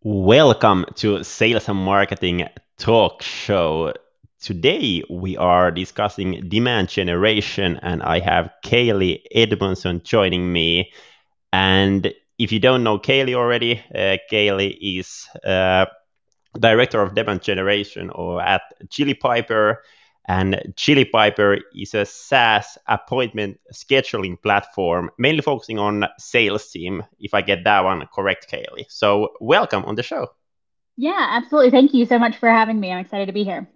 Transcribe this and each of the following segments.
Welcome to Sales and Marketing Talk Show. Today we are discussing demand generation, and I have Kaylee Edmondson joining me. And if you don't know Kaylee already, Kaylee is director of demand generation or at Chili Piper. And Chili Piper is a SaaS appointment scheduling platform, mainly focusing on sales team, if I get that one correct, Kaylee. So welcome on the show. Yeah, absolutely. Thank you so much for having me. I'm excited to be here.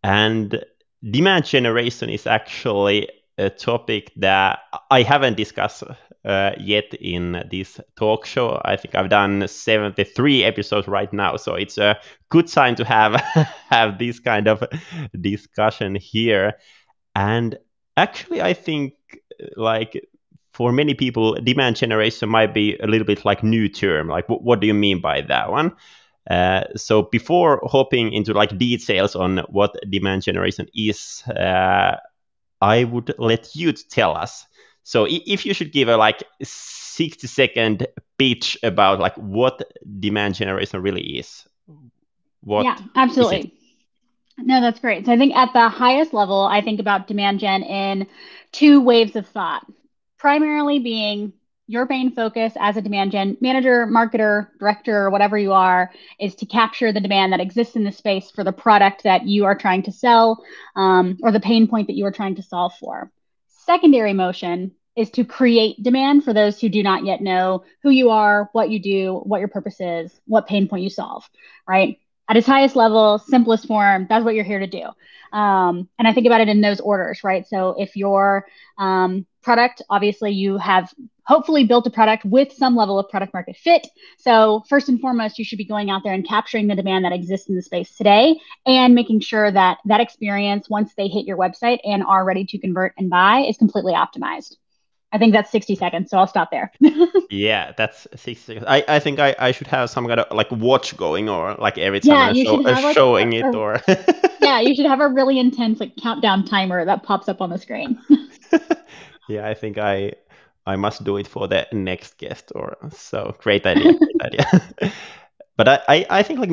And demand generation is actually a topic that I haven't discussed yet in this talk show. I think I've done 73 episodes right now, so it's a good time to have have this kind of discussion here. And actually, I think like for many people, demand generation might be a little bit like new term. Like, what do you mean by that one? So before hopping into like details on what demand generation is, I would let you to tell us. So if you should give a like 60-second pitch about like what demand generation really is, Yeah, what is it? absolutely. No, that's great. So I think at the highest level, I think about demand gen in two waves of thought. Primarily being your main focus as a demand gen manager, marketer, director, or whatever you are, is to capture the demand that exists in the space for the product that you are trying to sell, or the pain point that you are trying to solve for. Secondary motion is to create demand for those who do not yet know who you are, what you do, what your purpose is, what pain point you solve, right? At its highest level, simplest form, that's what you're here to do. And I think about it in those orders, right? So if your product, obviously you have hopefully built a product with some level of product market fit. So first and foremost, you should be going out there and capturing the demand that exists in the space today and making sure that that experience, once they hit your website and are ready to convert and buy, is completely optimized. I think that's 60 seconds, so I'll stop there. Yeah, that's 6 seconds. I think I should have some kind of like watch going or like every time Yeah, I'm you should have like showing it or yeah, you should have a really intense like countdown timer that pops up on the screen. yeah, I think I must do it for the next guest or so. Great idea, great idea. But I think like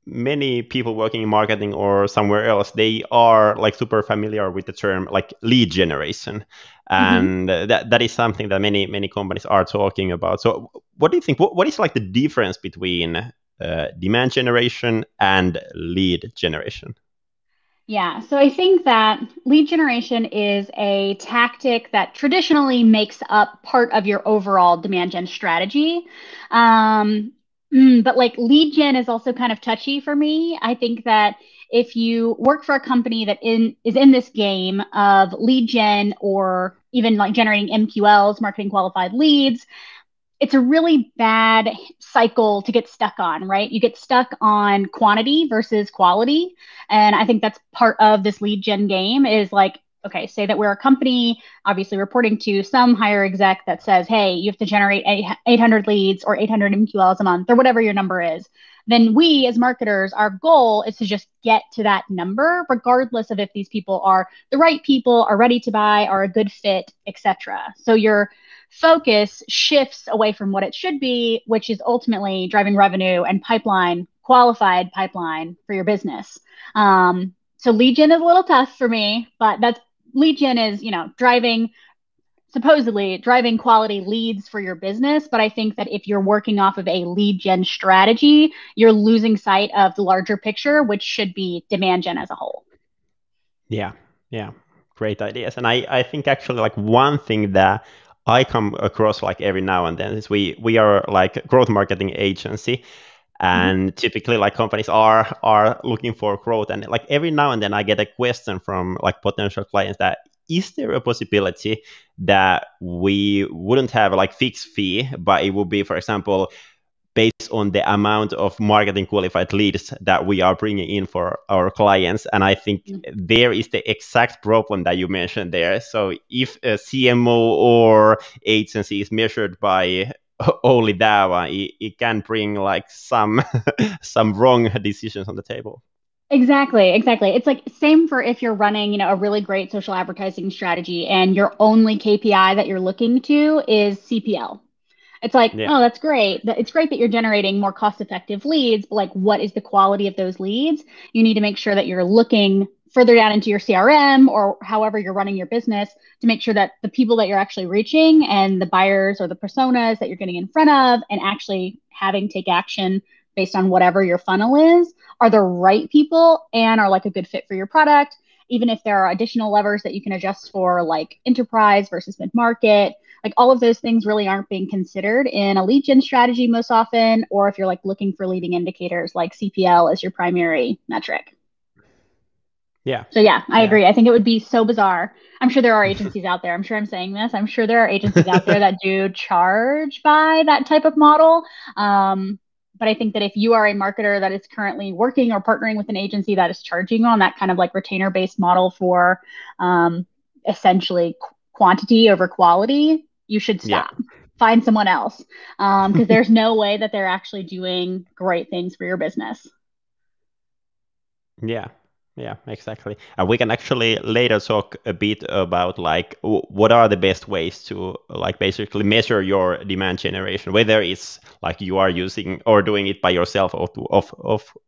many people working in marketing or somewhere else, they are like super familiar with the term like lead generation. Mhm. And that is something that many companies are talking about. So what do you think? What is like the difference between demand generation and lead generation? Yeah, so I think that lead generation is a tactic that traditionally makes up part of your overall demand gen strategy. Um, but like lead gen is also kind of touchy for me. I think that if you work for a company that is in this game of lead gen or even like generating MQLs, marketing qualified leads, it's a really bad cycle to get stuck on, right? You get stuck on quantity versus quality. And I think that's part of this lead gen game is like, okay, say that we're a company, obviously reporting to some higher exec that says, hey, you have to generate 800 leads or 800 MQLs a month or whatever your number is. Then we as marketers, our goal is to just get to that number, regardless of if these people are the right people, are ready to buy, are a good fit, etc. So you're focus shifts away from what it should be, which is ultimately driving revenue and pipeline, qualified pipeline for your business. So lead gen is a little tough for me, but that's lead gen is, driving supposedly driving quality leads for your business. But I think that if you're working off of a lead gen strategy, you're losing sight of the larger picture, which should be demand gen as a whole. Yeah, yeah, great ideas. And I think actually like one thing that I come across like every now and then is we are like growth marketing agency, Mm-hmm. and typically like companies are looking for growth, and like every now and then I get a question from like potential clients that is there a possibility that we wouldn't have a like fixed fee, but it would be, for example, based on the amount of marketing qualified leads that we are bringing in for our clients. And I think there is the exact problem that you mentioned there. So if a CMO or agency is measured by only that one, it can bring like some some wrong decisions on the table. Exactly, exactly. It's like same for if you're running, a really great social advertising strategy and your only KPI that you're looking to is CPL. It's like, Yeah. oh, that's great. It's great that you're generating more cost-effective leads, but like, what is the quality of those leads? You need to make sure that you're looking further down into your CRM or however you're running your business to make sure that the people that you're actually reaching and the buyers or the personas that you're getting in front of and actually having take action based on whatever your funnel is are the right people and are like a good fit for your product. Even if there are additional levers that you can adjust for, like enterprise versus mid market, like all of those things really aren't being considered in a lead gen strategy most often, or if you're like looking for leading indicators like CPL as your primary metric. Yeah. So yeah, I Yeah. agree. I think it would be so bizarre. I'm sure there are agencies out there. I'm sure I'm saying this. I'm sure there are agencies out there that do charge by that type of model. But I think that if you are a marketer that is currently working or partnering with an agency that is charging on that kind of like retainer based model for essentially quantity over quality, you should Yeah. stop. Find someone else because there's no way that they're actually doing great things for your business. Yeah, yeah, exactly. And we can actually later talk a bit about like what are the best ways to like basically measure your demand generation, whether it's like you are using or doing it by yourself or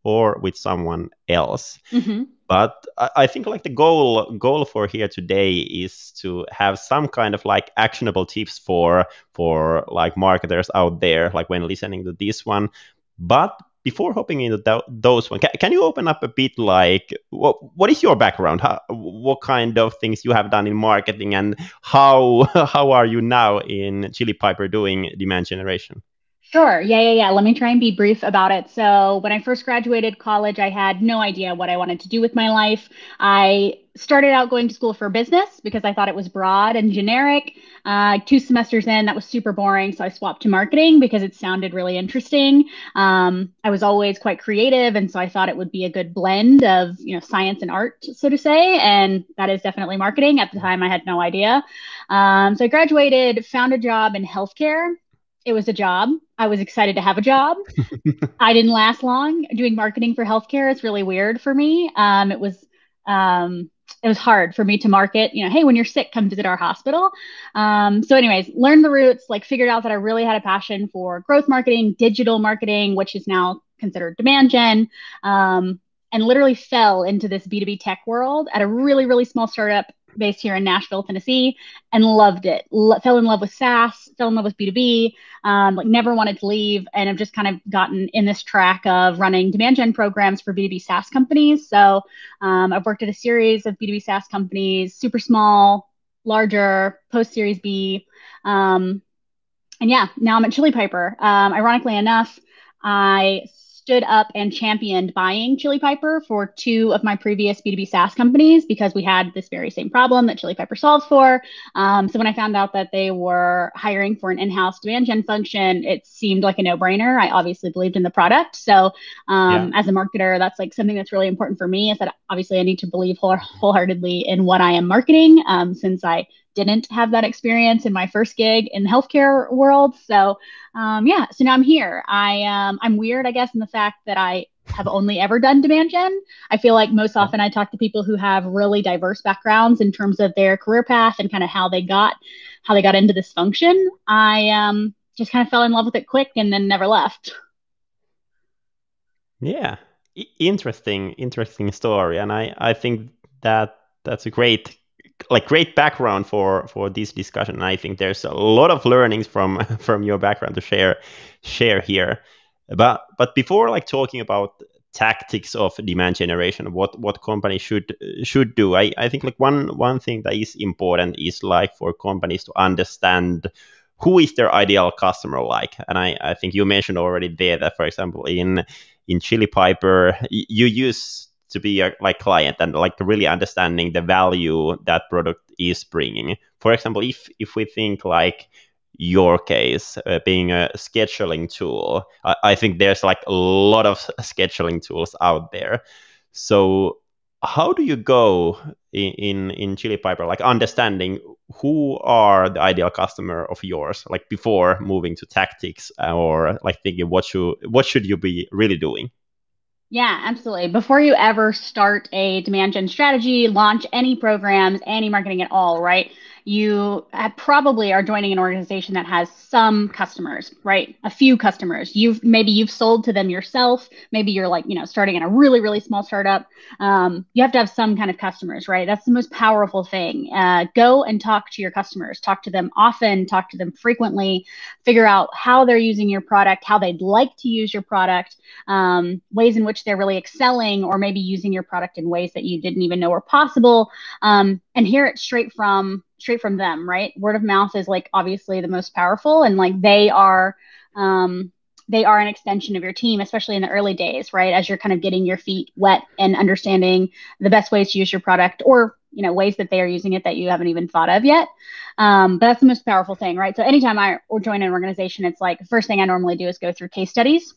or with someone else. Mm-hmm. But I think like the goal for here today is to have some kind of like actionable tips for like marketers out there, like when listening to this one. But before hopping into those one, can you open up a bit like what is your background? What kind of things you have done in marketing, and how how are you now in Chili Piper doing demand generation? Sure. Yeah. Let me try and be brief about it. So, when I first graduated college, I had no idea what I wanted to do with my life. I started out going to school for business because I thought it was broad and generic. 2 semesters in, that was super boring. So, I swapped to marketing because it sounded really interesting. I was always quite creative. And so, I thought it would be a good blend of, science and art, so to say. And that is definitely marketing. At the time, I had no idea. So, I graduated, found a job in healthcare. It was a job. I was excited to have a job. I didn't last long doing marketing for healthcare. It's really weird for me. It was hard for me to market, hey, when you're sick, come visit our hospital. So, anyways, learned the roots, like figured out that I really had a passion for growth marketing, digital marketing, which is now considered demand gen. And literally fell into this B2B tech world at a really, really small startup based here in Nashville, Tennessee, and loved it. Fell in love with SaaS, fell in love with B2B, like never wanted to leave, and I've just kind of gotten in this track of running demand gen programs for B2B SaaS companies. So I've worked at a series of B2B SaaS companies, super small, larger, post Series B. And yeah, now I'm at Chili Piper. Ironically enough, I stood up and championed buying Chili Piper for two of my previous B2B SaaS companies because we had this very same problem that Chili Piper solves for. So when I found out that they were hiring for an in-house demand gen function, it seemed like a no-brainer. I obviously believed in the product. So Yeah. as a marketer, that's like something that's really important for me is that obviously I need to believe wholeheartedly in what I am marketing since I didn't have that experience in my first gig in the healthcare world. So yeah, so now I'm here. I'm weird, I guess, in the fact that I have only ever done demand gen. I feel like most Yeah. often I talk to people who have really diverse backgrounds in terms of their career path and kind of how they got into this function. I just kind of fell in love with it quick and then never left. Yeah, interesting story, and I think that that's a great background for this discussion. And I think there's a lot of learnings from from your background to share here. But before like talking about tactics of demand generation, what companies should do, I think like one thing that is important is like for companies to understand who is their ideal customer like. And I think you mentioned already there that, for example, in Chili Piper, you used to be a like client and like really understanding the value that product is bringing. For example, if we think like your case being a scheduling tool, I think there's like a lot of scheduling tools out there. So how do you go in Chili Piper, like understanding who are the ideal customer of yours, like before moving to tactics or like thinking what should you be really doing? Yeah, absolutely. Before you ever start a demand gen strategy, launch any programs, any marketing at all, right? probably are joining an organization that has some customers, right? A few customers. Maybe you've sold to them yourself. Maybe you're like, starting in a really, really small startup. You have to have some kind of customers, right? That's the most powerful thing. Go and talk to your customers, talk to them often, talk to them frequently, figure out how they're using your product, how they'd like to use your product, ways in which they're really excelling, or maybe using your product in ways that you didn't even know were possible, and hear it straight from them, right? Word of mouth is like obviously the most powerful, and like they are an extension of your team, especially in the early days, right? As you're kind of getting your feet wet and understanding the best ways to use your product, or ways that they are using it that you haven't even thought of yet. But that's the most powerful thing, right? So anytime I or join an organization, it's like the first thing I normally do is go through case studies.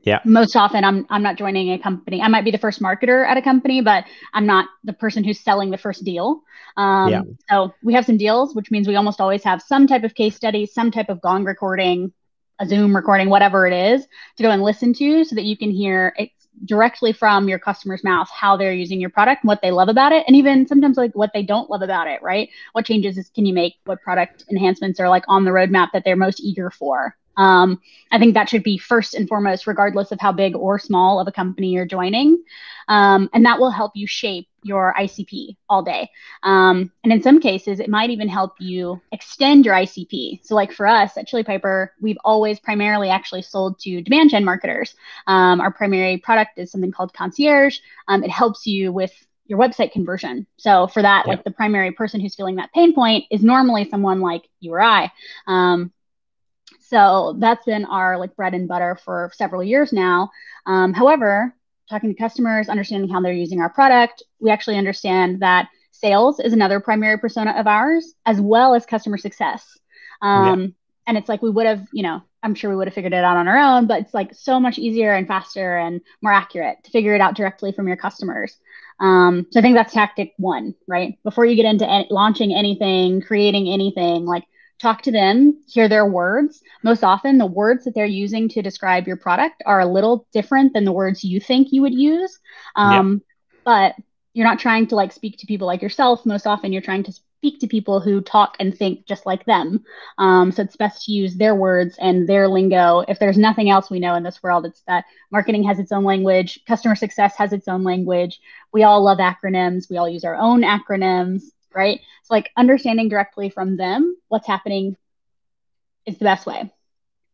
Yeah. Most often, I'm not joining a company. I might be the first marketer at a company, but I'm not the person who's selling the first deal. Yeah. So we have some deals, which means we almost always have some type of case study, some type of gong recording, a Zoom recording, whatever it is, to go and listen to, so that you can hear it directly from your customer's mouth how they're using your product, what they love about it, and even sometimes like what they don't love about it, right? What changes can you make? What product enhancements are like on the roadmap that they're most eager for? I think that should be first and foremost, regardless of how big or small of a company you're joining. And that will help you shape your ICP all day. And in some cases, it might even help you extend your ICP. So like for us at Chili Piper, we've always primarily actually sold to demand gen marketers. Our primary product is something called Concierge. It helps you with your website conversion. So for that, Yeah. like the primary person who's feeling that pain point is normally someone like you or I. So that's been our like bread and butter for several years now. However, talking to customers, understanding how they're using our product, we actually understand that sales is another primary persona of ours, as well as customer success. Yeah. And it's like we would have, I'm sure we would have figured it out on our own, but it's like so much easier and faster and more accurate to figure it out directly from your customers. So I think that's tactic one, right? Before you get into launching anything, creating anything, like talk to them, hear their words. Most often, the words that they're using to describe your product are a little different than the words you think you would use. Yeah. But you're not trying to like speak to people like yourself. Most often, you're trying to speak to people who talk and think just like them. So it's best to use their words and their lingo. If there's nothing else we know in this world, it's that marketing has its own language, customer success has its own language. We all love acronyms. We all use our own acronyms, right? So like understanding directly from them what's happening is the best way.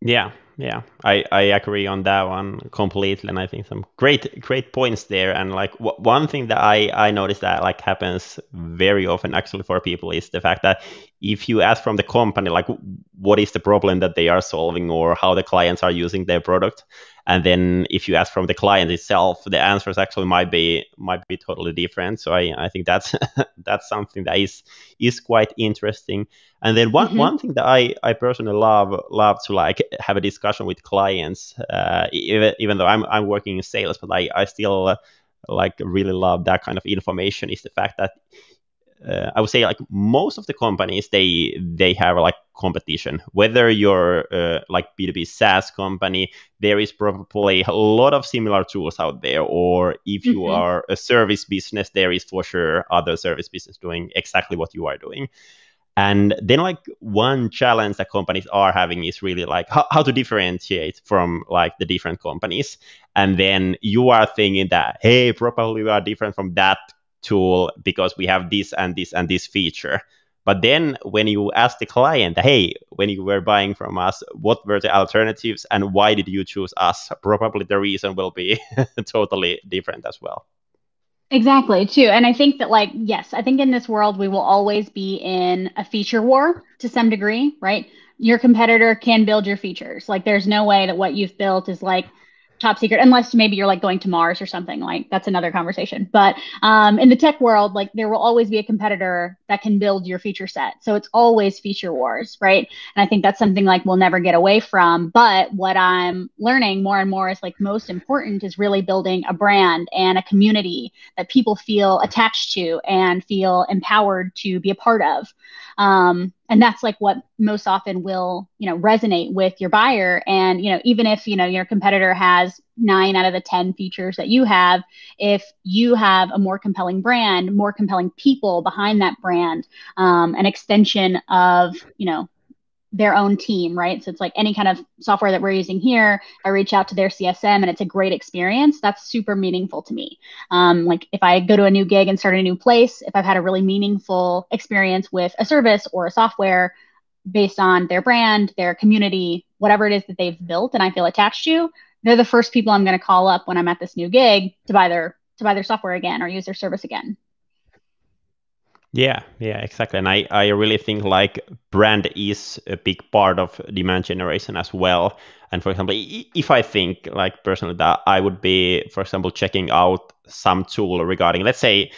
Yeah, yeah, I agree on that one completely, and I think some great points there. And like one thing that I noticed that like happens very often actually for people is the fact that if you ask from the company like what is the problem that they are solving or how the clients are using their product, and then if you ask from the client itself, the answers actually might be totally different. So I think that's that's something that is quite interesting. And then one Mm-hmm. thing that I personally love to like have a discussion with clients, even though I'm working in sales, but I still like really love that kind of information is the fact that I would say like most of the companies they have like competition. Whether you're like B2B SaaS company, there is probably a lot of similar tools out there. Or if you Mm-hmm. are a service business, there is for sure other service business doing exactly what you are doing. And then like one challenge that companies are having is really like how to differentiate from like the different companies. And then you are thinking that, hey, probably we are different from that tool because we have this and this and this feature. But then when you ask the client, hey, when you were buying from us, what were the alternatives and why did you choose us? Probably the reason will be totally different as well. Exactly, too. And I think that, like, yes, I think in this world, we will always be in a feature war to some degree, right? Your competitor can build your features. Like, there's no way that what you've built is like top secret, unless maybe you're like going to Mars or something. Like, that's another conversation. But in the tech world, like, there will always be a competitor that can build your feature set. So it's always feature wars, right? And I think that's something like we'll never get away from. But what I'm learning more and more is like most important is really building a brand and a community that people feel attached to and feel empowered to be a part of. And that's like what most often will, resonate with your buyer. And, even if, your competitor has nine out of the 10 features that you have if you have a more compelling brand, more compelling people behind that brand, an extension of, their own team, right? So it's like any kind of software that we're using here, I reach out to their CSM and it's a great experience. That's super meaningful to me. Like if I go to a new gig and start a new place, if I've had a really meaningful experience with a service or a software based on their brand, their community, whatever it is that they've built and I feel attached to, they're the first people I'm going to call up when I'm at this new gig to buy their software again or use their service again. Yeah, yeah, exactly. And I really think like brand is a big part of demand generation as well. And for example, if I think like personally that I would be, for example, checking out some tool regarding, let's say,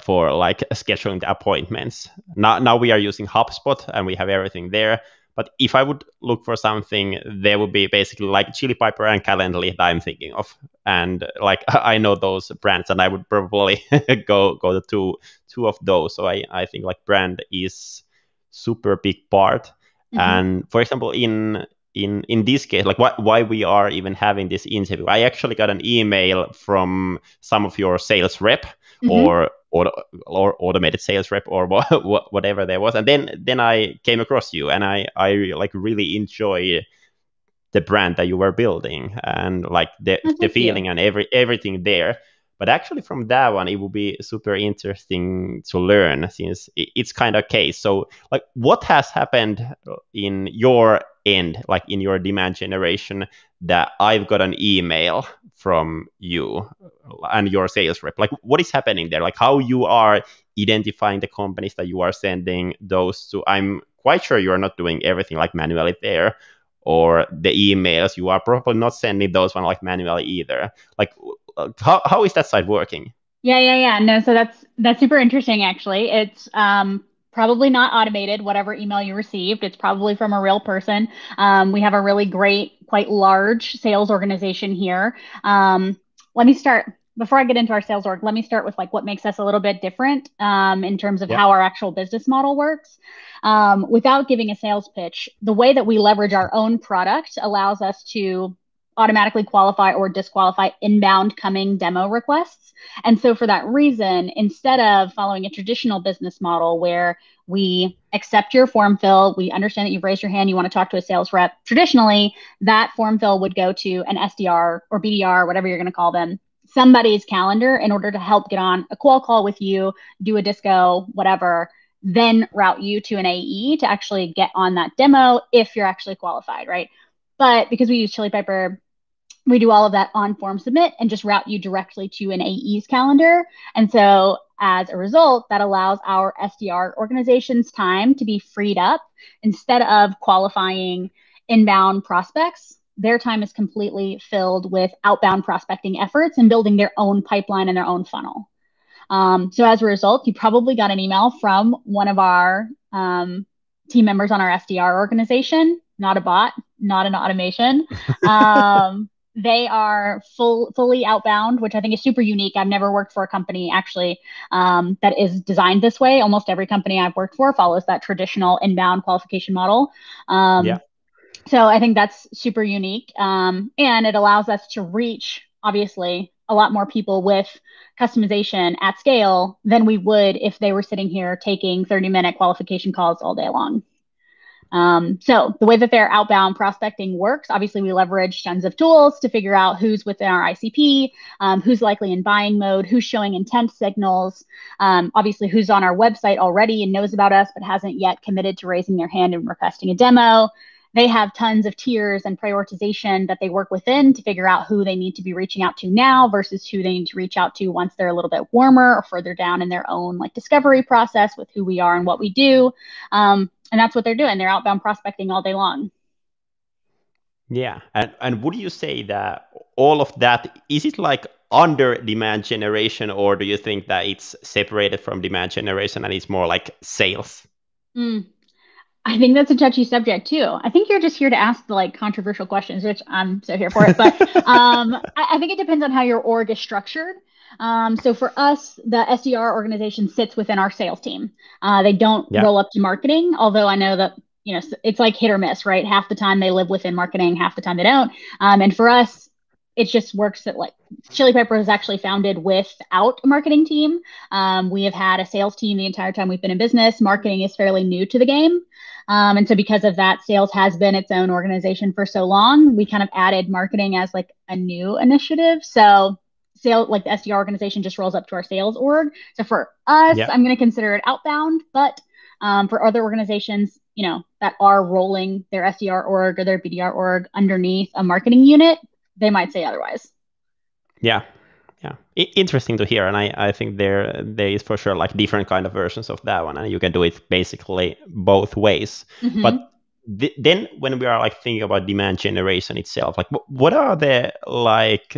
for like scheduling the appointments. Now we are using HubSpot and we have everything there. But if I would look for something, there would be basically like Chili Piper and Calendly that I'm thinking of. And like I know those brands, and I would probably go to two of those. So I think like brand is super big part. Mm-hmm. And for example, in this case, like why we are even having this interview, I actually got an email from some of your sales rep Mm-hmm. or automated sales rep or whatever there was, and then I came across you, and I like really enjoy the brand that you were building and like Oh, the thank you. feeling and everything there. But actually from that one, it will be super interesting to learn since it's kind of case. So like what has happened in your end, like in your demand generation, that I've got an email from you and your sales rep? Like what is happening there? Like how you are identifying the companies that you are sending those to? I'm quite sure you are not doing everything like manually there, or the emails you are probably not sending those one like manually either. Like how is that side working? Yeah. No, so that's super interesting actually. It's probably not automated, whatever email you received. It's probably from a real person. We have a really great, quite large sales organization here. Let me start before I get into our sales org, let me start with like what makes us a little bit different in terms of Yeah. how our actual business model works. Without giving a sales pitch, the way that we leverage our own product allows us to automatically qualify or disqualify inbound coming demo requests. And so, for that reason, instead of following a traditional business model where we accept your form fill, we understand that you've raised your hand, you want to talk to a sales rep, traditionally, that form fill would go to an SDR or BDR, whatever you're going to call them, somebody's calendar in order to help get on a call with you, do a disco, whatever, then route you to an AE to actually get on that demo if you're actually qualified, right? But because we use Chili Piper, we do all of that on form submit and just route you directly to an AE's calendar. And so as a result, that allows our SDR organization's time to be freed up instead of qualifying inbound prospects. Their time is completely filled with outbound prospecting efforts and building their own pipeline and their own funnel. So as a result, you probably got an email from one of our team members on our SDR organization, not a bot, not an automation. They are fully outbound, which I think is super unique. I've never worked for a company actually that is designed this way. Almost every company I've worked for follows that traditional inbound qualification model. Yeah. So I think that's super unique. And it allows us to reach, obviously, a lot more people with customization at scale than we would if they were sitting here taking 30-minute qualification calls all day long. So the way that their outbound prospecting works, obviously we leverage tons of tools to figure out who's within our ICP, who's likely in buying mode, who's showing intent signals, obviously who's on our website already and knows about us but hasn't yet committed to raising their hand and requesting a demo. They have tons of tiers and prioritization that they work within to figure out who they need to be reaching out to now versus who they need to reach out to once they're a little bit warmer or further down in their own like discovery process with who we are and what we do. And that's what they're doing. They're outbound prospecting all day long. Yeah. And would you say that all of that is it like under demand generation, or do you think that it's separated from demand generation and it's more like sales? Mm. I think that's a touchy subject too. I think you're just here to ask the like controversial questions, which I'm so here for it. But I think it depends on how your org is structured. So for us, the SDR organization sits within our sales team. They don't Yeah. roll up to marketing, although I know that it's like hit or miss, right? Half the time they live within marketing, half the time they don't. And for us, it just works that like Chili Pepper was actually founded without a marketing team. We have had a sales team the entire time we've been in business. Marketing is fairly new to the game. And so because of that, sales has been its own organization for so long. We kind of added marketing as like a new initiative. So sales, like the SDR organization just rolls up to our sales org. So for us, Yeah. I'm going to consider it outbound, but for other organizations, that are rolling their SDR org or their BDR org underneath a marketing unit, they might say otherwise. Yeah. Yeah. Interesting to hear. And I think there is for sure like different kind of versions of that one. And you can do it basically both ways. But Mm-hmm. then when we are like thinking about demand generation itself, like what are the like,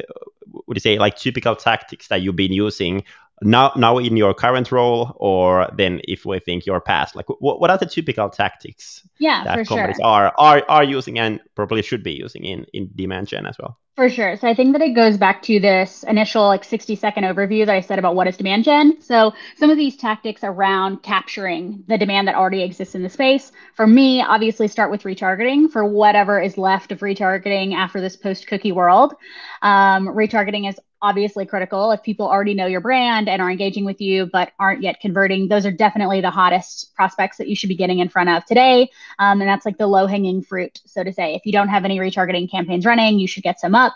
would you say like typical tactics that you've been using now in your current role, or then if we think your past, like what are the typical tactics Yeah, for that companies sure. are using and probably should be using in demand gen as well? For sure. So I think that it goes back to this initial like 60-second overview that I said about what is demand gen. So some of these tactics around capturing the demand that already exists in the space. For me, obviously start with retargeting for whatever is left of retargeting after this post-cookie world. Retargeting is obviously critical. If people already know your brand and are engaging with you but aren't yet converting, those are definitely the hottest prospects that you should be getting in front of today. And that's like the low hanging fruit, so to say. If you don't have any retargeting campaigns running, you should get some up.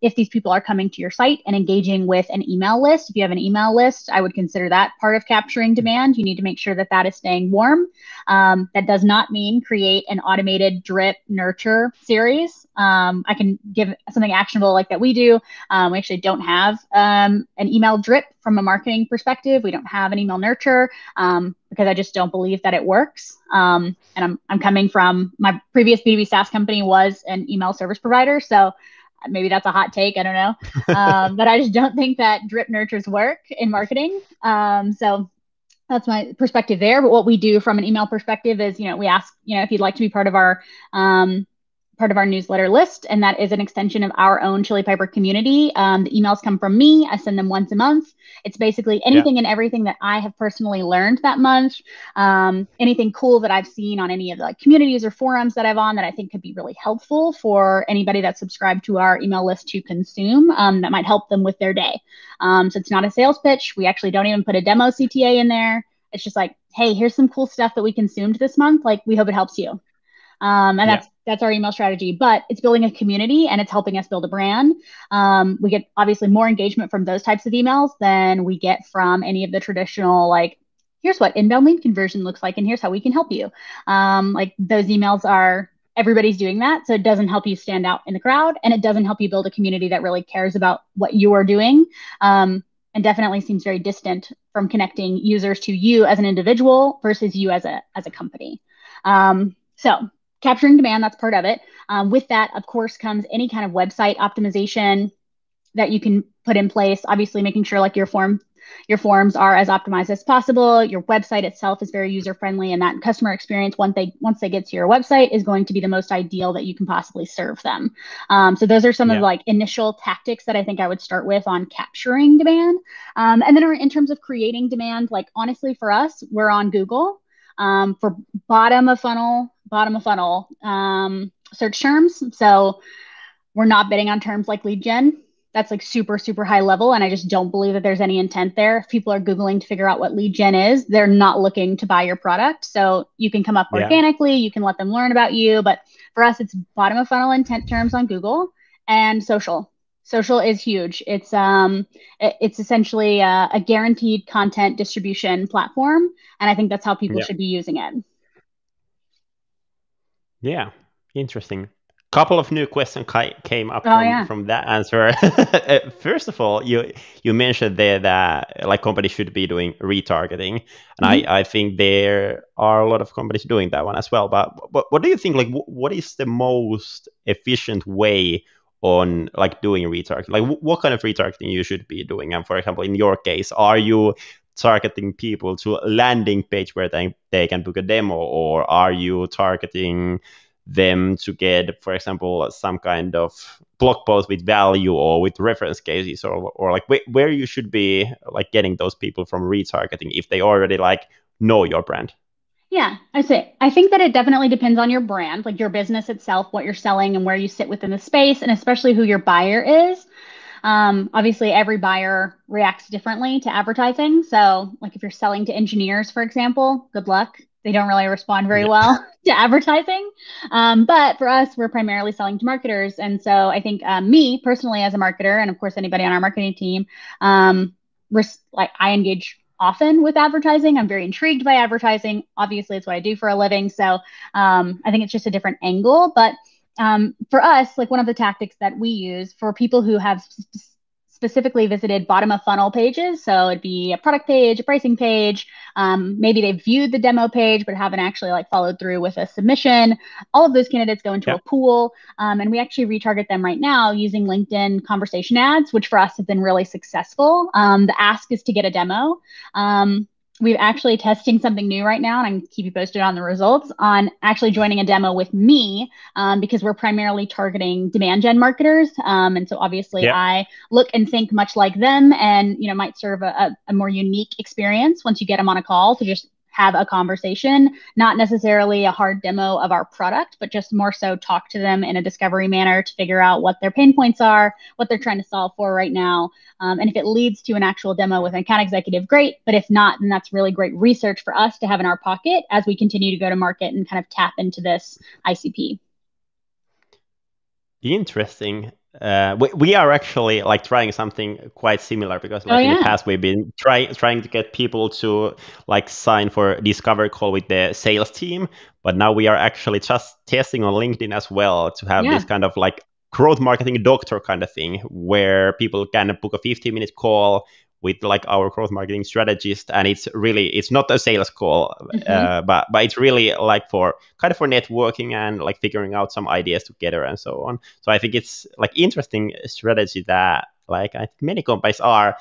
If these people are coming to your site and engaging with an email list, if you have an email list, I would consider that part of capturing demand. You need to make sure that that is staying warm. That does not mean create an automated drip nurture series. I can give something actionable like that we do. We actually don't have an email drip from a marketing perspective. We don't have an email nurture because I just don't believe that it works. And I'm coming from my previous B2B SaaS company was an email service provider. So maybe that's a hot take. I don't know. But I just don't think that drip nurtures work in marketing. So that's my perspective there. But what we do from an email perspective is, we ask, if you'd like to be part of our newsletter list, and that is an extension of our own Chili Piper community. The emails come from me. I send them once a month. It's basically Yeah. anything and everything that I have personally learned that month, anything cool that I've seen on any of the like, communities or forums that I've on that I think could be really helpful for anybody that's subscribed to our email list to consume, that might help them with their day. So it's not a sales pitch. We actually don't even put a demo CTA in there. It's just like, hey, here's some cool stuff that we consumed this month. Like, we hope it helps you. And Yeah. that's our email strategy, but it's building a community and it's helping us build a brand. We get obviously more engagement from those types of emails than we get from any of the traditional, like, here's what inbound lead conversion looks like, and here's how we can help you. Like, those emails are, everybody's doing that. So it doesn't help you stand out in the crowd, and it doesn't help you build a community that really cares about what you are doing. And definitely seems very distant from connecting users to you as an individual versus you as a company. So capturing demand, that's part of it. With that, of course, comes any kind of website optimization that you can put in place. Obviously, making sure like your forms are as optimized as possible. Your website itself is very user friendly, and that customer experience once they get to your website is going to be the most ideal that you can possibly serve them. So those are some of Yeah. like initial tactics that I think I would start with on capturing demand. And then in terms of creating demand, like honestly for us, we're on Google for bottom of funnel search terms. So we're not bidding on terms like lead gen. That's like super, super high level. And I just don't believe that there's any intent there. If people are Googling to figure out what lead gen is, they're not looking to buy your product. So you can come up Yeah. organically, you can let them learn about you. But for us, it's bottom of funnel intent terms on Google and social. Social is huge. It's essentially a guaranteed content distribution platform. And I think that's how people Yeah. should be using it. Yeah, interesting. Couple of new questions came up Oh yeah. from that answer. First of all, you mentioned there that like companies should be doing retargeting, and Mhm. I think there are a lot of companies doing that one as well. But what do you think? Like, what is the most efficient way on like doing retargeting? Like, what kind of retargeting you should be doing? And for example, in your case, are you targeting people to a landing page where they can book a demo, or are you targeting them to get, for example, some kind of blog post with value or with reference cases, or like where you should be like getting those people from retargeting if they already like know your brand? Yeah, I say I think that it definitely depends on your brand, like your business itself, what you're selling and where you sit within the space, and especially who your buyer is. Obviously, every buyer reacts differently to advertising. So, like if you're selling to engineers, for example, good luck. They don't really respond very Yeah. well to advertising. But for us, we're primarily selling to marketers. And so I think me personally as a marketer, and of course anybody on our marketing team, like I engage often with advertising. I'm very intrigued by advertising. Obviously, it's what I do for a living. So I think it's just a different angle. But for us, like one of the tactics that we use for people who have specifically visited bottom of funnel pages, so it'd be a product page, a pricing page, maybe they've viewed the demo page but haven't actually like followed through with a submission. All of those candidates go into Yeah. a pool, and we actually retarget them right now using LinkedIn conversation ads, which for us have been really successful. The ask is to get a demo. We're actually testing something new right now, and I can keep you posted on the results on actually joining a demo with me, because we're primarily targeting demand gen marketers. And so obviously Yeah. I look and think much like them, and might serve a more unique experience once you get them on a call to just have a conversation, not necessarily a hard demo of our product, but just more so talk to them in a discovery manner to figure out what their pain points are, what they're trying to solve for right now. And if it leads to an actual demo with an account executive, great. But if not, then that's really great research for us to have in our pocket as we continue to go to market and kind of tap into this ICP. Interesting. We are actually like trying something quite similar because Oh like in the yeah. past we've been trying to get people to like sign for discovery call with the sales team, but now we are actually just testing on LinkedIn as well to have this Yeah. kind of like growth marketing doctor kind of thing where people can book a 15-minute call with like our growth marketing strategist, and it's not a sales call, Hmm. but it's really like for kind of for networking and like figuring out some ideas together and so on. So I think it's like interesting strategy that like I think many companies are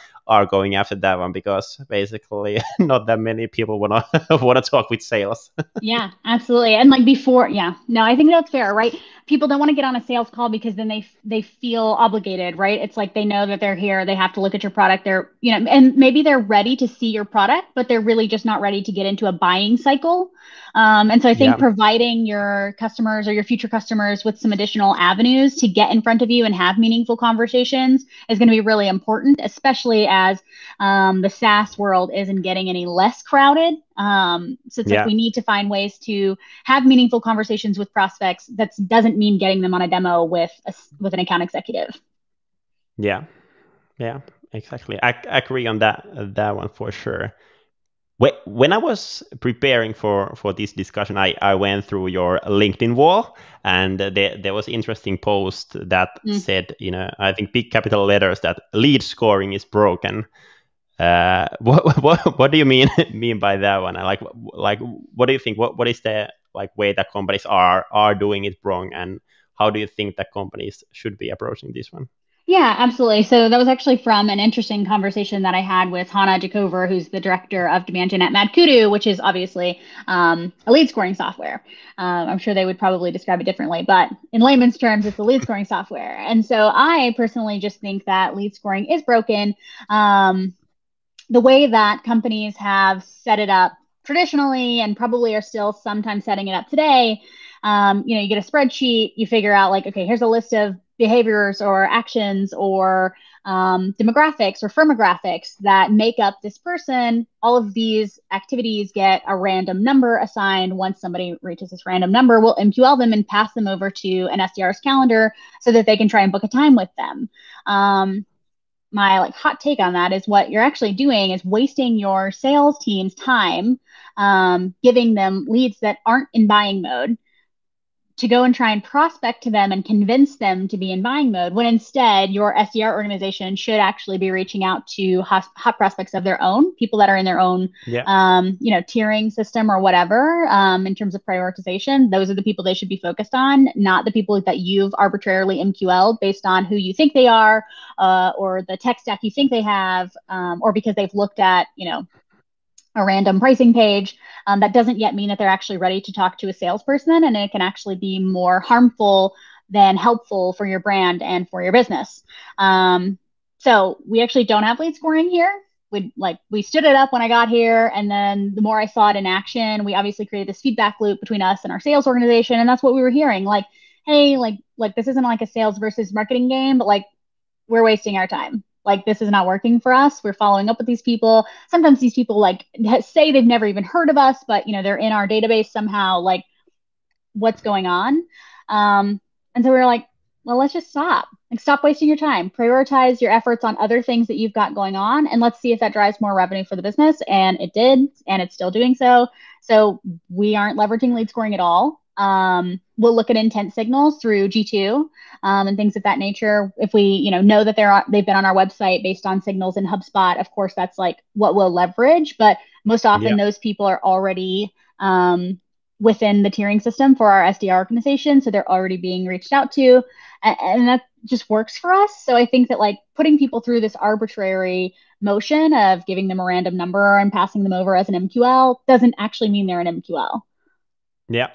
going after that one because basically not that many people wanna wanna talk with sales. Yeah, absolutely. And like before, yeah, no, I think that's fair, right? People don't want to get on a sales call because then they feel obligated, right? It's like they know that they're here, they have to look at your product, and maybe they're ready to see your product, but they're really just not ready to get into a buying cycle. And so I think Yeah, providing your customers or your future customers with some additional avenues to get in front of you and have meaningful conversations is going to be really important, especially as the SaaS world isn't getting any less crowded. So it's like yeah, we need to find ways to have meaningful conversations with prospects. That doesn't mean getting them on a demo with an account executive. yeah, yeah. Exactly. I agree on that one for sure. When I was preparing for this discussion, I went through your LinkedIn wall, and there was interesting post that Mm. said, I think big capital letters that lead scoring is broken. What do you mean by that one? And like what do you think? What is the like way that companies are doing it wrong, and how do you think that companies should be approaching this one? Yeah, absolutely. So that was actually from an interesting conversation that I had with Hannah Jacover, who's the director of demand gen at MadKudu, which is obviously a lead scoring software. I'm sure they would probably describe it differently, but in layman's terms, it's a lead scoring software. And so I personally just think that lead scoring is broken. The way that companies have set it up traditionally and probably are still sometimes setting it up today, you get a spreadsheet, you figure out like, okay, here's a list of behaviors or actions or demographics or firmographics that make up this person. All of these activities get a random number assigned. Once somebody reaches this random number, we'll MQL them and pass them over to an SDR's calendar so that they can try and book a time with them. My like hot take on that is what you're actually doing is wasting your sales team's time, giving them leads that aren't in buying mode to go and try and prospect to them and convince them to be in buying mode when instead your SDR organization should actually be reaching out to hot prospects of their own, people that are in their own, Yeah, tiering system or whatever, in terms of prioritization. Those are the people they should be focused on, not the people that you've arbitrarily MQL'd based on who you think they are, or the tech stack you think they have, or because they've looked at, a random pricing page. That doesn't yet mean that they're actually ready to talk to a salesperson, and it can actually be more harmful than helpful for your brand and for your business. So we actually don't have lead scoring here. we stood it up when I got here, and then the more I saw it in action, we obviously created this feedback loop between us and our sales organization, and that's what we were hearing. Like, hey, like this isn't like a sales versus marketing game, but like we're wasting our time. Like this is not working for us. We're following up with these people. Sometimes these people like say they've never even heard of us, but they're in our database somehow. Like what's going on? And so we were like, well, let's just stop. Like stop wasting your time. Prioritize your efforts on other things that you've got going on, and let's see if that drives more revenue for the business. And it did, and it's still doing so. So we aren't leveraging lead scoring at all. We'll look at intent signals through G2 and things of that nature. If we, know that they've been on our website based on signals in HubSpot, of course, that's like what we'll leverage. But most often, Yeah. those people are already within the tiering system for our SDR organization, so they're already being reached out to, and that just works for us. So I think that like putting people through this arbitrary motion of giving them a random number and passing them over as an MQL doesn't actually mean they're an MQL. Yeah.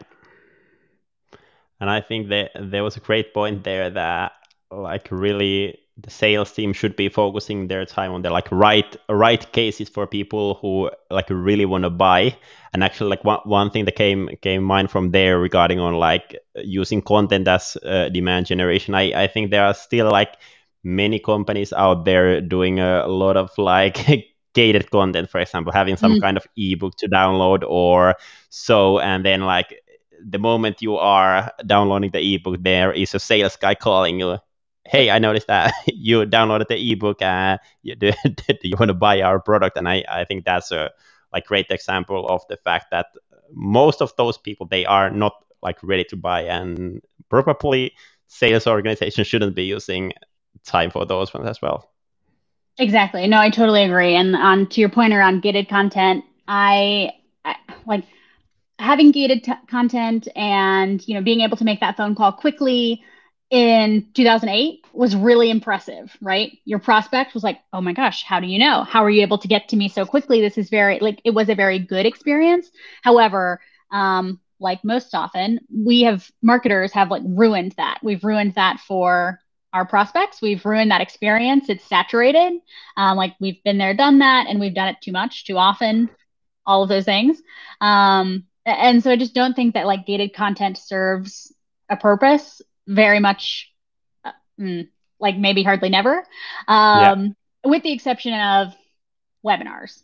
And I think that there was a great point there that like really the sales team should be focusing their time on the like right cases for people who like really want to buy. And actually like one thing that came mind from there regarding on like using content as demand generation. I think there are still like many companies out there doing a lot of like gated content, for example, having some kind of ebook to download or so, and then like the moment you are downloading the ebook, there is a sales guy calling you. Hey, I noticed that you downloaded the ebook. Do you want to buy our product? And I think that's a like great example of the fact that most of those people, they are not like ready to buy, and probably sales organizations shouldn't be using time for those ones as well. Exactly. No, I totally agree. And on to your point around gated content, I like having gated content and being able to make that phone call quickly in 2008 was really impressive, right? Your prospect was like, oh my gosh, how do you know? How are you able to get to me so quickly? This is very like it was a very good experience. However, like most often, marketers have like ruined that. We've ruined that for our prospects. We've ruined that experience. It's saturated. Like we've been there, done that, and we've done it too much, too often, all of those things. And so I just don't think that like gated content serves a purpose very much, like maybe hardly never, Yeah. with the exception of webinars,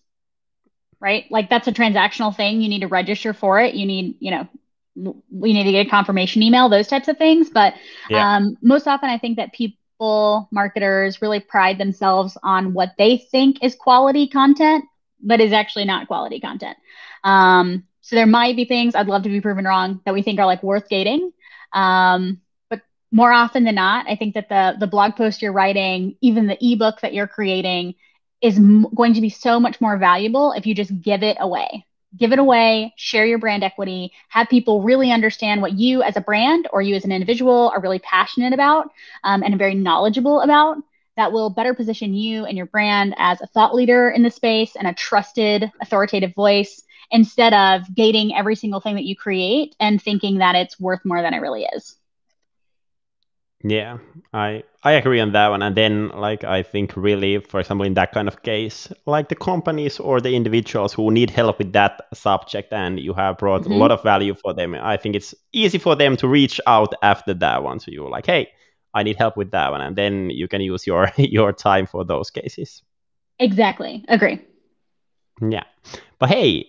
right? Like that's a transactional thing. You need to register for it. You need, we need to get a confirmation email, those types of things. But Yeah. most often, I think that people, marketers really pride themselves on what they think is quality content, but is actually not quality content. So there might be things I'd love to be proven wrong that we think are like worth gating. But more often than not, I think that the blog post you're writing, even the ebook that you're creating, is going to be so much more valuable if you just give it away. Give it away, share your brand equity, have people really understand what you as a brand or you as an individual are really passionate about and very knowledgeable about. That will better position you and your brand as a thought leader in the space and a trusted, authoritative voice instead of gating every single thing that you create and thinking that it's worth more than it really is. Yeah, I agree on that one. And then like I think really, for example, in that kind of case, like the companies or the individuals who need help with that subject and you have brought a lot Mm-hmm. of value for them, I think it's easy for them to reach out after that one. So you're like, hey, I need help with that one. And then you can use your your time for those cases. Exactly. Agree. Yeah. But hey,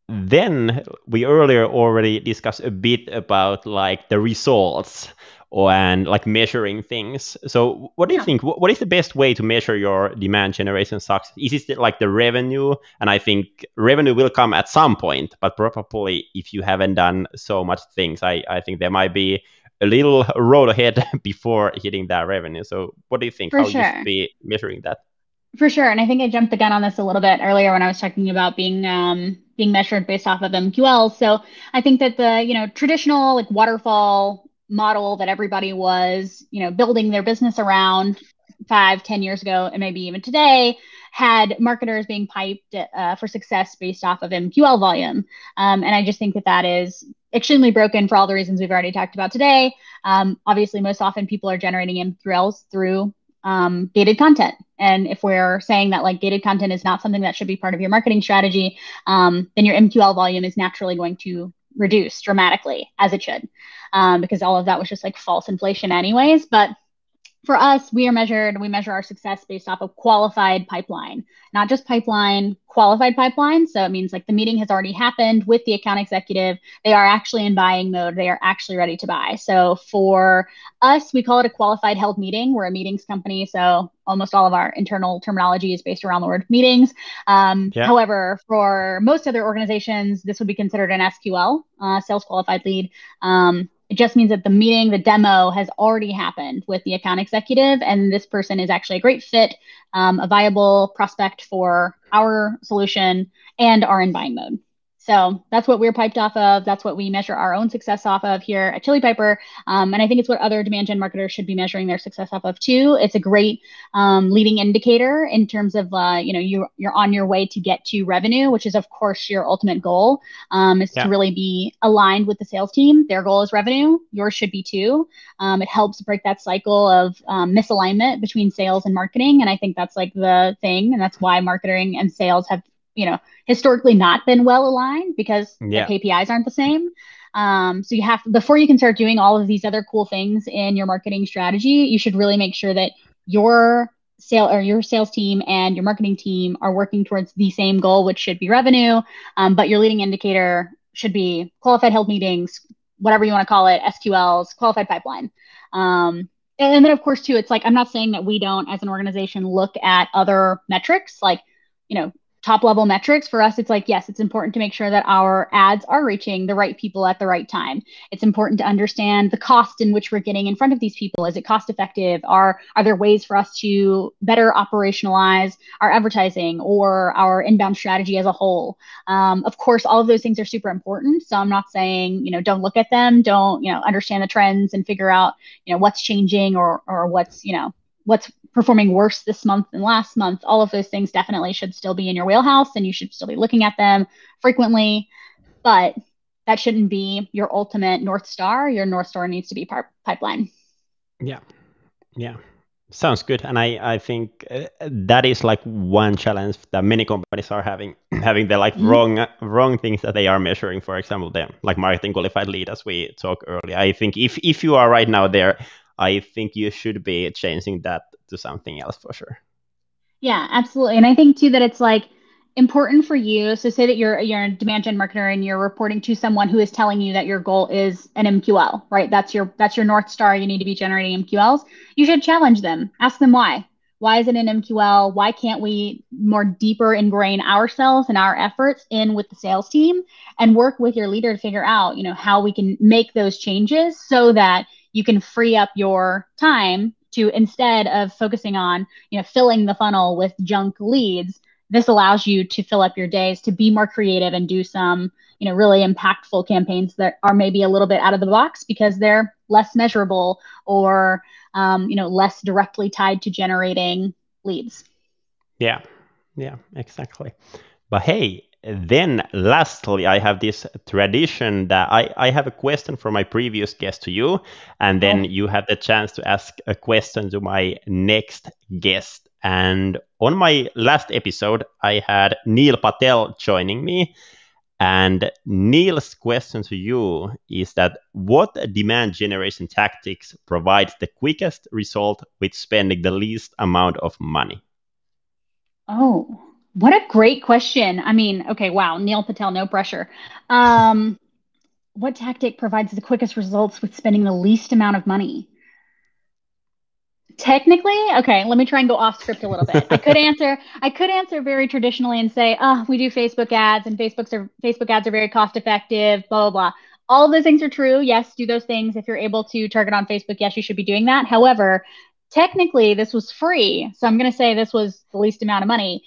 then we earlier already discussed a bit about like the results and like measuring things. So what do you Yeah. think? What is the best way to measure your demand generation success? Is it like the revenue? And I think revenue will come at some point, but probably if you haven't done so much things, I think there might be a little road ahead before hitting that revenue. So what do you think? For How you should sure. be measuring that? For sure. And I think I jumped the gun on this a little bit earlier when I was talking about being measured based off of MQL. So I think that the, traditional like waterfall model that everybody was, building their business around 5, 10 years ago, and maybe even today, had marketers being piped for success based off of MQL volume. And I just think that that is extremely broken for all the reasons we've already talked about today. Obviously, most often people are generating MQLs through gated content. And if we're saying that like gated content is not something that should be part of your marketing strategy, then your MQL volume is naturally going to reduce dramatically, as it should, because all of that was just like false inflation anyways. But for us, we measure our success based off of qualified pipeline, not just pipeline, qualified pipeline. So it means like the meeting has already happened with the account executive. They are actually in buying mode. They are actually ready to buy. So for us, we call it a qualified held meeting. We're a meetings company. So almost all of our internal terminology is based around the word meetings. Yeah. However, for most other organizations, this would be considered an SQL, sales qualified lead. It just means that the meeting, the demo has already happened with the account executive, and this person is actually a great fit, a viable prospect for our solution, and are in buying mode. So that's what we're piped off of. That's what we measure our own success off of here at Chili Piper. And I think it's what other demand gen marketers should be measuring their success off of too. It's a great leading indicator in terms of, you're on your way to get to revenue, which is of course your ultimate goal, is to Yeah. really be aligned with the sales team. Their goal is revenue. Yours should be too. It helps break that cycle of misalignment between sales and marketing. And I think that's like the thing. And that's why marketing and sales have, historically not been well aligned because their Yeah. KPIs aren't the same. So you have, before you can start doing all of these other cool things in your marketing strategy, you should really make sure that your your sales team and your marketing team are working towards the same goal, which should be revenue. But your leading indicator should be qualified held meetings, whatever you want to call it, SQLs, qualified pipeline. And then of course too, it's like, I'm not saying that we don't as an organization look at other metrics, like, top level metrics. For us, it's like, yes, it's important to make sure that our ads are reaching the right people at the right time. It's important to understand the cost in which we're getting in front of these people. Is it cost effective? Are there ways for us to better operationalize our advertising or our inbound strategy as a whole? Of course, all of those things are super important. So I'm not saying, don't look at them, don't, understand the trends and figure out, what's changing or what's performing worse this month than last month. All of those things definitely should still be in your wheelhouse and you should still be looking at them frequently, but that shouldn't be your ultimate North Star. Your North Star needs to be pipeline. Yeah. Yeah. Sounds good. And I think that is like one challenge that many companies are having, having the like Mhm. wrong things that they are measuring. For example, the like marketing qualified lead, as we talked earlier. I think if you are right now there, I think you should be changing that to something else for sure. Yeah, absolutely. And I think too that it's like important for you. So say that you're a demand gen marketer and you're reporting to someone who is telling you that your goal is an MQL, right? That's your North Star. You need to be generating MQLs. You should challenge them. Ask them why. Why is it an MQL? Why can't we more deeper ingrain ourselves and our efforts in with the sales team and work with your leader to figure out, how we can make those changes so that you can free up your time to, instead of focusing on, filling the funnel with junk leads, this allows you to fill up your days to be more creative and do some, really impactful campaigns that are maybe a little bit out of the box because they're less measurable or, less directly tied to generating leads. Yeah. Yeah, exactly. But hey, then lastly, I have this tradition that I have a question from my previous guest to you, and then Oh, you have the chance to ask a question to my next guest. And on my last episode, I had Neil Patel joining me. And Neil's question to you is that what demand generation tactics provides the quickest result with spending the least amount of money? oh, what a great question. I mean, okay, wow, Neil Patel, no pressure. Um, what tactic provides the quickest results with spending the least amount of money? Technically, okay, let me try and go off script a little bit. I could answer very traditionally and say, oh, we do Facebook ads and Facebook ads are very cost effective, blah, blah, blah. All of those things are true. Yes, do those things. If you're able to target on Facebook, yes, you should be doing that. However, technically this was free. So I'm going to say this was the least amount of money.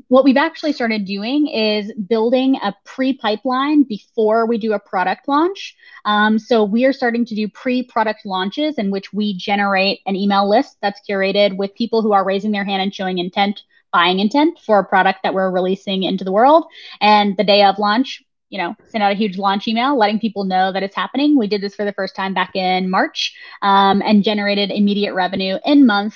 What we've actually started doing is building a pre-pipeline before we do a product launch. So we are starting to do pre-product launches in which we generate an email list that's curated with people who are raising their hand and showing intent, buying intent for a product that we're releasing into the world. And the day of launch, send out a huge launch email letting people know that it's happening. We did this for the first time back in March, and generated immediate revenue in month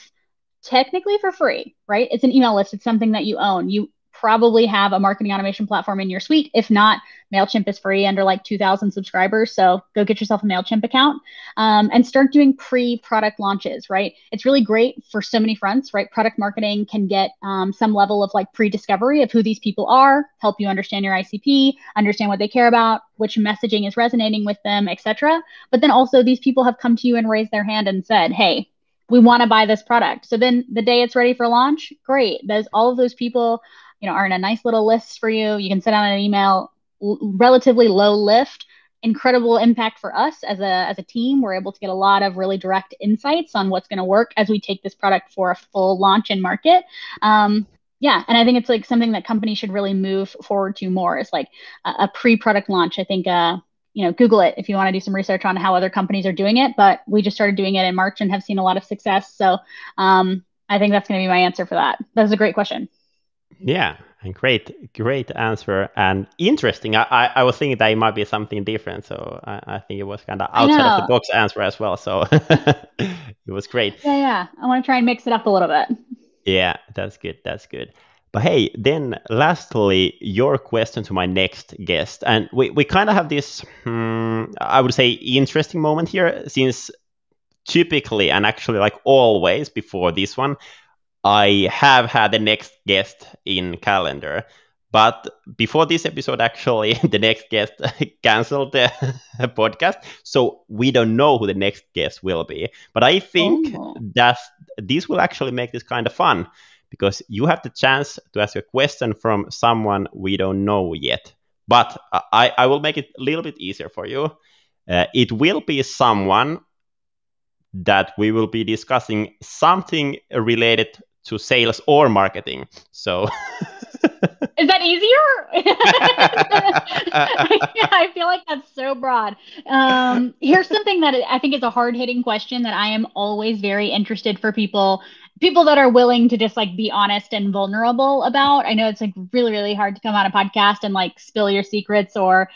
technically for free, right? It's an email list. It's something that you own. You probably have a marketing automation platform in your suite. If not, MailChimp is free under like 2,000 subscribers. So go get yourself a MailChimp account and start doing pre-product launches, right? It's really great for so many fronts, right? Product marketing can get some level of like pre-discovery of who these people are, help you understand your ICP, understand what they care about, which messaging is resonating with them, etc. But then also these people have come to you and raised their hand and said, hey, we want to buy this product. So then the day it's ready for launch, great. There's all of those people, are in a nice little list for you. You can send out an email, relatively low lift, incredible impact for us as a team. We're able to get a lot of really direct insights on what's going to work as we take this product for a full launch and market. Yeah, and I think it's like something that companies should really move forward to more is like a pre-product launch. I think Google it if you want to do some research on how other companies are doing it. But we just started doing it in March and have seen a lot of success. So I think that's going to be my answer for that. That's a great question. Yeah, and great answer and interesting. I was thinking that it might be something different, so I think it was kind of I outside of the know. box answer as well. So it was great. Yeah. I want to try and mix it up a little bit. Yeah, that's good. That's good. But hey, then lastly, your question to my next guest. And we kind of have this, I would say, interesting moment here, since typically and actually like always before this one, I have had the next guest in calendar. But before this episode, actually, the next guest canceled the podcast. So we don't know who the next guest will be. But I think Oh. that this will actually make this kind of fun because you have the chance to ask a question from someone we don't know yet. But I will make it a little bit easier for you. It will be someone that we will be discussing something related to sales or marketing. So Is that easier? I feel like that's so broad. Here's something that I think is a hard-hitting question that I am always very interested for people that are willing to just like be honest and vulnerable about. I know it's like really, really hard to come on a podcast and like spill your secrets or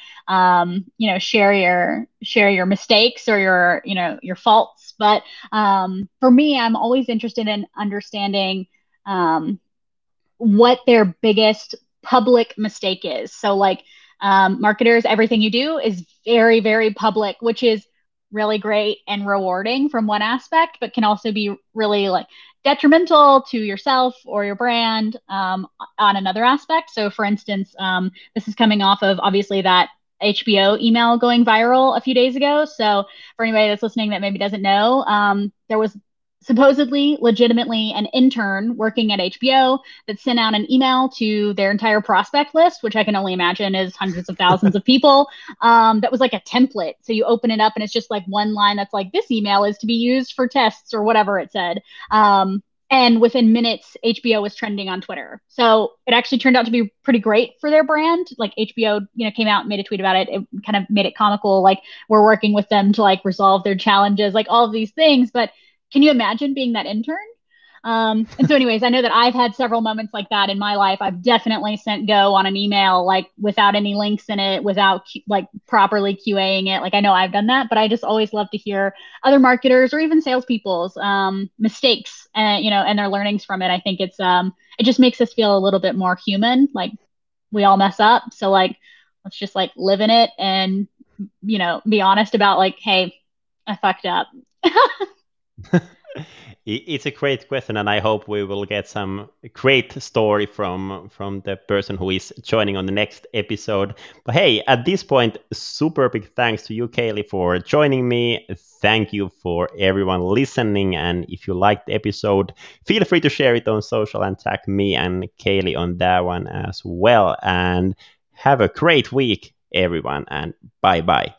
share your mistakes or your faults. But for me, I'm always interested in understanding what their biggest public mistake is. So, like marketers, everything you do is very, very public, which is really great and rewarding from one aspect, but can also be really like detrimental to yourself or your brand on another aspect. So, for instance, this is coming off of obviously that HBO email going viral a few days ago. So, for anybody that's listening that maybe doesn't know, there was supposedly legitimately an intern working at HBO that sent out an email to their entire prospect list, which I can only imagine is hundreds of thousands of people. That was like a template. So you open it up and it's just like one line that's like, this email is to be used for tests or whatever it said. And within minutes, HBO was trending on Twitter. So it actually turned out to be pretty great for their brand. Like HBO, came out and made a tweet about it. It kind of made it comical. Like we're working with them to like resolve their challenges, like all of these things. But can you imagine being that intern? And so, anyways, I know that I've had several moments like that in my life. I've definitely sent go on an email like without any links in it, without like properly QAing it. Like I know I've done that, but I just always love to hear other marketers or even salespeople's mistakes and and their learnings from it. I think it just makes us feel a little bit more human. Like we all mess up, so like let's just like live in it and be honest about like, hey, I fucked up. It's a great question, and I hope we will get some great story from the person who is joining on the next episode. But hey, at this point, super big thanks to you, Kaylee, for joining me. Thank you for everyone listening, and if you liked the episode, feel free to share it on social and tag me and Kaylee on that one as well. And have a great week, everyone, and bye bye.